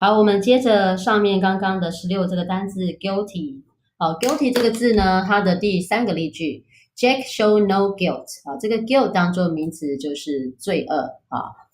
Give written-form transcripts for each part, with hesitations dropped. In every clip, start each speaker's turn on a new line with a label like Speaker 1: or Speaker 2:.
Speaker 1: 好，我们接着上面刚刚的16这个单字 guilty。好，guilty 这个字呢，它的第3个例句 Jack show no guilt。这个 guilt 当做名词就是罪恶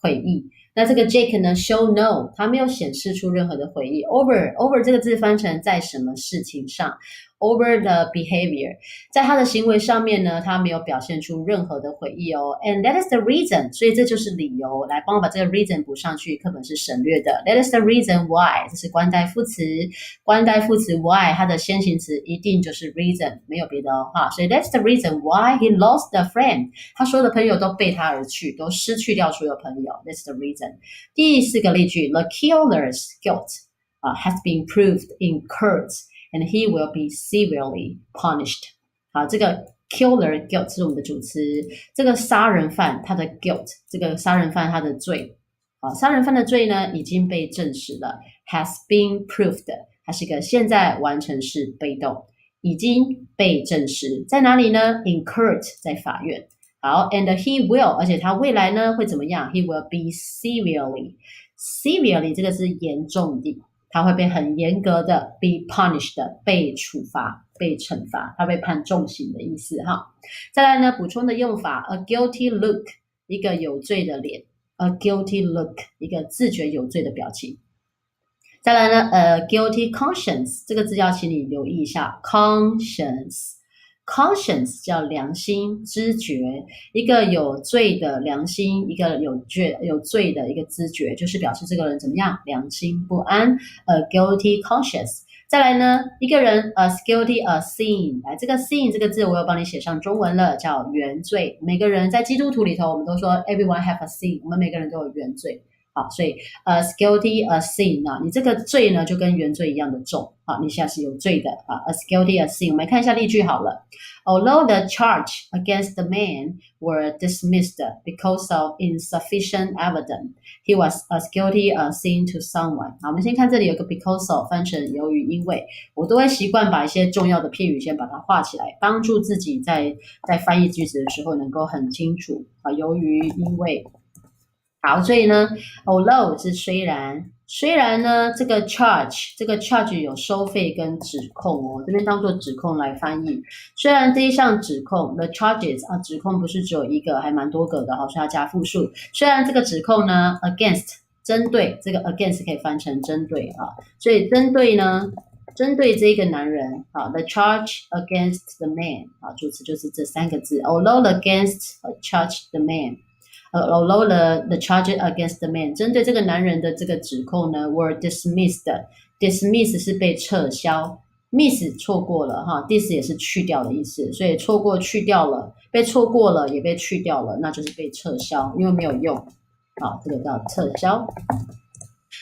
Speaker 1: 悔意。那这个 Jake 呢 show no， 他没有显示出任何的悔意。over 这个字翻成在什么事情上 over the behavior， 在他的行为上面呢，他没有表现出任何的悔意哦。And that is the reason， 所以这就是理由。来帮我把这个 reason 补上去，课本是省略的。That is the reason why， 这是关代副词，关代副词 why 它的先行词一定就是 reason， 没有别的所以 that's the reason why he lost a friend， 他所有的朋友都背他而去，都失去掉所有朋友。That's the reason。第4个例句 The killer's guilt has been proved in court。And he will be severely punished。好，这个 killer guilt 是我们的主词，这个杀人犯他的 guilt， 这个杀人犯他的罪，杀人犯的罪呢已经被证实了 ，has been proved， 它是一个现在完成式被动，已经被证实，在哪里呢 ？In court， 在法院。好 ，and he will， 而且他未来呢会怎么样 ？He will be severely 这个是严重的。他会被很严格的 be punished， 被处罚，被惩罚，他被判重刑的意思哈。再来呢，补充的用法 a guilty look， 一个有罪的脸 ，a guilty look， 一个自觉有罪的表情。再来呢guilty conscience， 这个字要请你留意一下 conscience。conscience 叫良心知觉，一个有罪的良心，一个有罪的一个知觉，就是表示这个人怎么样，良心不安 a guilty conscience。 再来呢，一个人 as guilty a sin， 来这个 sin 这个字我有帮你写上中文了，叫原罪。每个人在基督徒里头我们都说 everyone have a sin， 我们每个人都有原罪。好，所以as guilty a sin， 你这个罪呢就跟原罪一样的重。好，你现在是有罪的as guilty a sin。 我们看一下例句好了。Although the charge against the man were dismissed because of insufficient evidence, he was as guilty a sin to someone。 好，我们先看这里有个 because of 翻成由于因为，我都会习惯把一些重要的片语先把它画起来，帮助自己在翻译句子的时候能够很清楚由于因为。好，所以呢 although 是虽然呢这个 charge 有收费跟指控这边当作指控来翻译。虽然这一项指控 the charges 指控不是只有一个，还蛮多个的所以要加复数。虽然这个指控呢 against 针对，这个 against 可以翻成针对所以针对这个男人the charge against the man 主词就是这3个字 although against charge the man。Although the charges against the man， 针对这个男人的这个指控呢 were dismissed。dismiss 是被撤销 ，miss 错过了dis 也是去掉的意思，所以错过去掉了，被错过了也被去掉了，那就是被撤销，因为没有用。好，这个叫撤销。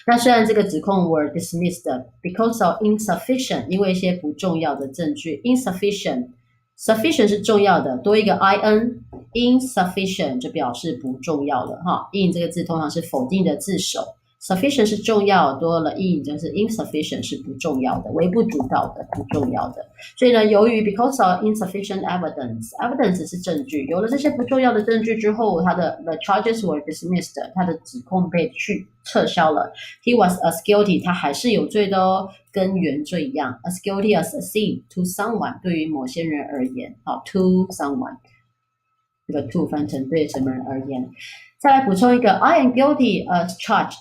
Speaker 1: 那虽然这个指控 were dismissed because of insufficient， 因为一些不重要的证据 insufficient。sufficient 是重要的，多一个 in，insufficient 就表示不重要了in 这个字通常是否定的字首 ，sufficient 是重要，多了 in 就是 insufficient 是不重要的，微不足道的，不重要的。所以呢，由于 because of insufficient evidence 是证据，有了这些不重要的证据之后，他的 the charges were dismissed， 他的指控被撤销了。He was as guilty， 他还是有罪的跟原罪一样 as guilty as a sin to someone， 对于某些人而言to someone， 这个 to 翻成对什么人而言。再来补充一个 I am guilty as charged，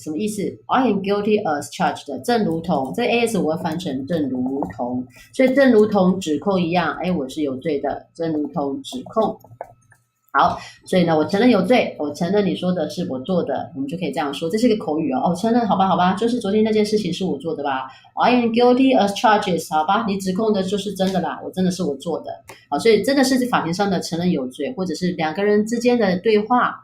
Speaker 1: 什么意思 I am guilty as charged， 正如同，这 as 我会翻成正如同，所以正如同指控一样我是有罪的，正如同指控。好，所以呢，我承认有罪，我承认你说的是我做的，我们就可以这样说，这是一个口语我承认，好吧，就是昨天那件事情是我做的吧 I am guilty as charges， 好吧，你指控的就是真的啦，我真的是我做的。好，所以真的是法庭上的承认有罪，或者是两个人之间的对话，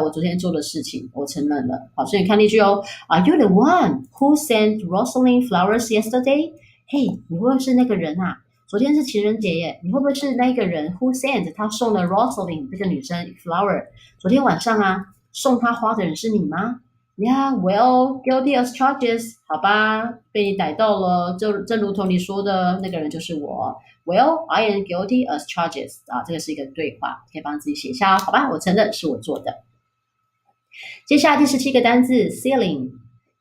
Speaker 1: 我昨天做的事情我承认了。好，所以你看例句Are you the one who sent Rosalind flowers yesterday？ 嘿，你会不会是那个人啊？昨天是情人节耶，你会不会是那个人 who sent 他送了 Rosalind 这个女生 flower？ 昨天晚上送她花的人是你吗？ Yeah, well, guilty as charges， 好吧，被你逮到了，就正如同你说的那个人就是我。Well, I am guilty as charges。 这个是一个对话，可以帮自己写一下好吧，我承认是我做的。接下来第17个单字 ceiling。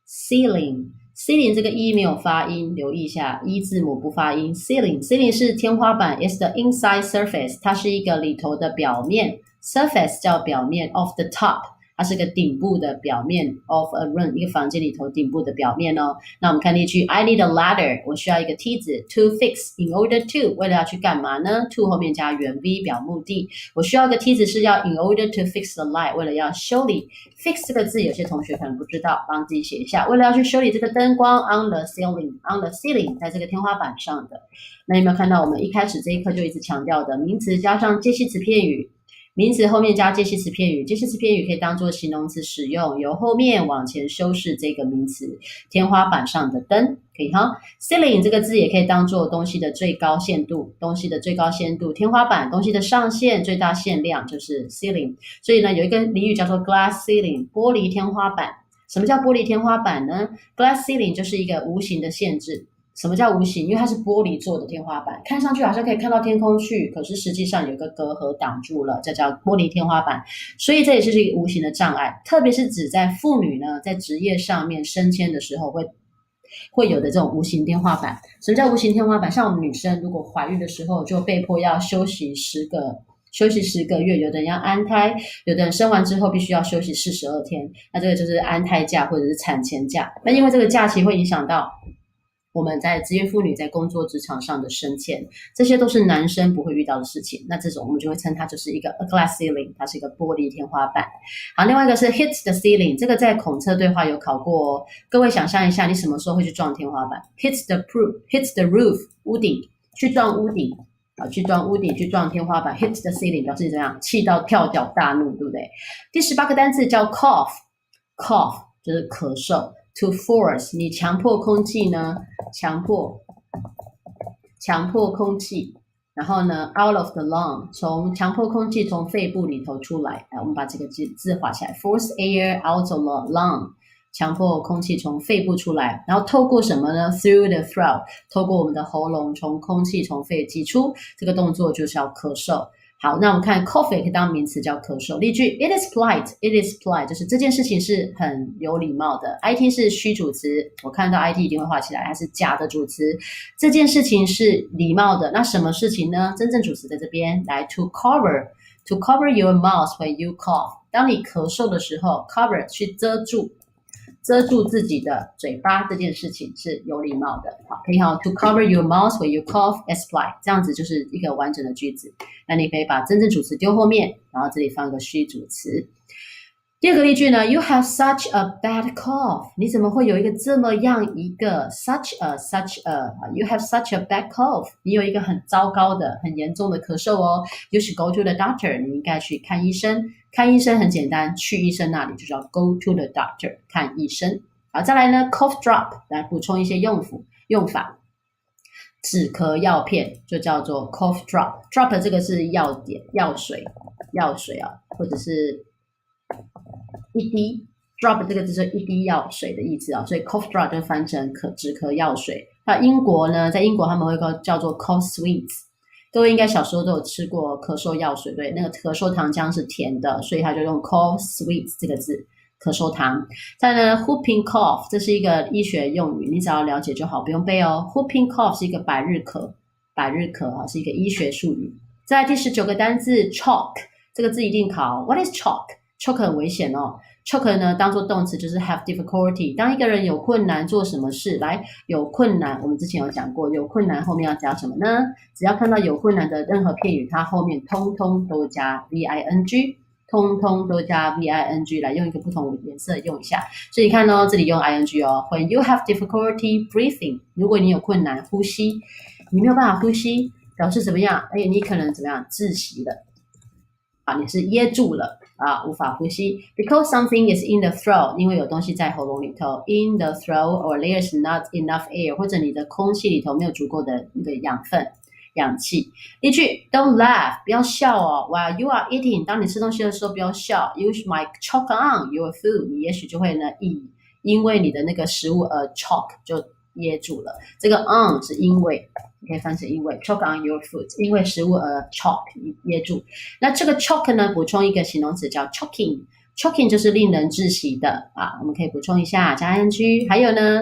Speaker 1: ceiling 这个 e 没有发音，留意一下 e 字母不发音。ceiling 是天花板 ，is the inside surface， 它是一个里头的表面 ，surface 叫表面 of the top， 它是个顶部的表面 of a room， 一个房间里头顶部的表面哦。那我们看例句 ，I need a ladder， 我需要一个梯子 to fix in order to， 为了要去干嘛呢 ？to 后面加原 v 表目的，我需要一个梯子是要 in order to fix the light， 为了要修理。fix 这个字有些同学可能不知道，帮自己写一下，为了要去修理这个灯光 on the ceiling， 在这个天花板上的。那有没有看到我们一开始这一课就一直强调的名词加上介系词片语？名词后面加介系词片语，介系词片语可以当做形容词使用，由后面往前修饰这个名词。天花板上的灯，可以哈。ceiling 这个字也可以当做东西的最高限度，天花板东西的上限最大限量就是 ceiling。所以呢，有一个俚语叫做 glass ceiling， 玻璃天花板。什么叫玻璃天花板呢 ？glass ceiling 就是一个无形的限制。什么叫无形？因为它是玻璃做的天花板，看上去好像可以看到天空去，可是实际上有一个隔阂挡住了，这叫玻璃天花板。所以这也是一个无形的障碍，特别是指在妇女呢，在职业上面升迁的时候会有的这种无形天花板。什么叫无形天花板？像我们女生如果怀孕的时候就被迫要休息10个月，有的人要安胎，有的人生完之后必须要休息42天，那这个就是安胎假或者是产前假。那因为这个假期会影响到我们在职业妇女在工作职场上的升迁，这些都是男生不会遇到的事情。那这种我们就会称它就是一个 a glass ceiling， 它是一个玻璃天花板。好，另外一个是 hit the ceiling， 这个在统测对话有考过哦。各位想象一下，你什么时候会去撞天花板 ？hit the roof， 屋顶，去撞屋顶。去撞屋顶，去撞天花板 ，hit the ceiling 表示怎样？气到跳脚大怒，对不对？第18个单字叫 cough 就是咳嗽。To force， 你强迫空气呢？强迫空气，然后呢 ，out of the lung， 强迫空气从肺部里头出来。来，我们把这个字画起来 ，force air out of the lung， 强迫空气从肺部出来，然后透过什么呢 ？Through the throat， 透过我们的喉咙，空气从肺挤出，这个动作就是要咳嗽。好，那我们看 cough 也可以当名词叫咳嗽。例句 It is polite， 就是这件事情是很有礼貌的。IT 是虚主词，我看到 IT 一定会画起来，它是假的主词。这件事情是礼貌的，那什么事情呢？真正主词在这边，来 to cover your mouth when you cough。当你咳嗽的时候 ，cover 去遮住自己的嘴巴，这件事情是有礼貌的。好，可以好 to cover your mouth when you cough as polite， 这样子就是一个完整的句子。那你可以把真正主词丢后面，然后这里放个虚主词。第二个例句呢 ，You have such a bad cough， 你怎么会有一个这么样一个 such a you have such a bad cough， 你有一个很糟糕的、很严重的咳嗽哦。You should go to the doctor， 你应该去看医生。看医生很简单，去医生那里就叫 go to the doctor， 看医生。好，再来呢 cough drop， 来补充一些用法。止咳药片就叫做 cough drop，drop 这个是药水啊，或者是一滴 drop 这个就是一滴药水的意思啊，所以 cough drop 就翻成止咳药水。那英国呢，在英国他们会叫做 cough sweets。各位应该小时候都有吃过咳嗽药水，对，那个咳嗽糖浆是甜的，所以他就用 cough sweets 这个字，咳嗽糖。再呢 whooping cough， 这是一个医学用语，你只要了解就好，不用背哦。whooping cough 是一个百日咳啊，是一个医学术语。再来第19个单字 chalk， 这个字一定考 What is chalk？Chalk 很危险哦。Chalk 呢，当做动词就是 have difficulty。当一个人有困难做什么事，来有困难，我们之前有讲过，有困难后面要加什么呢？只要看到有困难的任何片语，它后面通通都加 VING， 通通都加 VING， 来用一个不同颜色用一下。所以你看哦，这里用 ING 哦。When you have difficulty breathing， 如果你有困难呼吸，你没有办法呼吸，表示怎么样？你可能怎么样？窒息了。啊，你是噎住了啊，无法呼吸。Because something is in the throat， 因为有东西在喉咙里头。In the throat or there's not enough air， 或者你的空气里头没有足够的那个氧气。例句 Don't laugh， 不要笑哦。While you are eating， 当你吃东西的时候不要笑。You might choke on your food， 你也许就会呢因为你的那个食物choke 就噎住了。这个 on 是因为。你可以翻成因为 choke on your food， 因为食物choke 噎住。那这个 choke 呢，补充一个形容词叫 choking， ，shocking 就是令人窒息的啊，我们可以补充一下加 ing。还有呢？